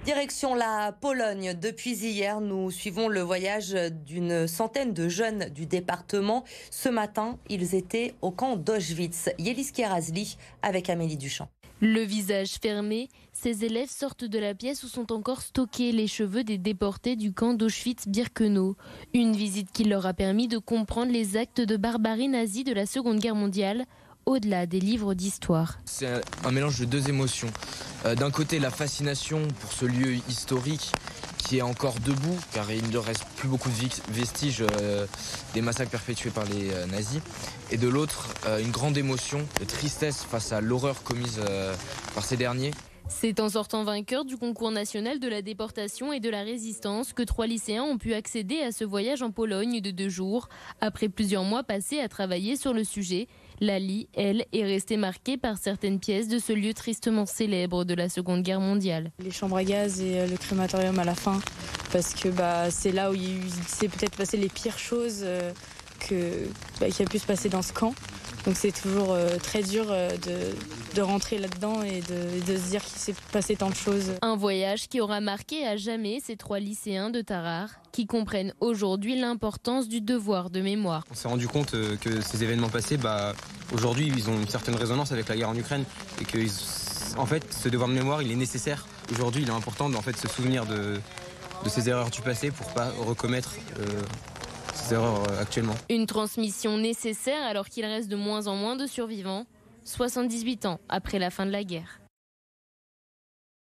Direction la Pologne. Depuis hier, nous suivons le voyage d'une centaine de jeunes du département. Ce matin, ils étaient au camp d'Auschwitz. Yélis Kerazli avec Amélie Duchamp. Le visage fermé, ces élèves sortent de la pièce où sont encore stockés les cheveux des déportés du camp d'Auschwitz-Birkenau. Une visite qui leur a permis de comprendre les actes de barbarie nazie de la Seconde Guerre mondiale, au-delà des livres d'histoire. C'est un mélange de deux émotions. D'un côté, la fascination pour ce lieu historique qui est encore debout, car il ne reste plus beaucoup de vestiges des massacres perpétués par les nazis. Et de l'autre, une grande émotion de tristesse face à l'horreur commise par ces derniers. C'est en sortant vainqueur du concours national de la déportation et de la résistance que 3 lycéens ont pu accéder à ce voyage en Pologne de 2 jours. Après plusieurs mois passés à travailler sur le sujet, Lali, elle, est restée marquée par certaines pièces de ce lieu tristement célèbre de la Seconde Guerre mondiale. Les chambres à gaz et le crématorium à la fin, parce que c'est là où il s'est peut-être passé les pires choses qui a pu se passer dans ce camp. Donc c'est toujours très dur de rentrer là-dedans et de se dire qu'il s'est passé tant de choses. Un voyage qui aura marqué à jamais ces 3 lycéens de Tarare qui comprennent aujourd'hui l'importance du devoir de mémoire. On s'est rendu compte que ces événements passés, aujourd'hui, ils ont une certaine résonance avec la guerre en Ukraine et que en fait, ce devoir de mémoire, il est nécessaire. Aujourd'hui, il est important de se souvenir de ces erreurs du passé pour pas recommettre ces erreurs actuellement. Une transmission nécessaire alors qu'il reste de moins en moins de survivants, 78 ans après la fin de la guerre.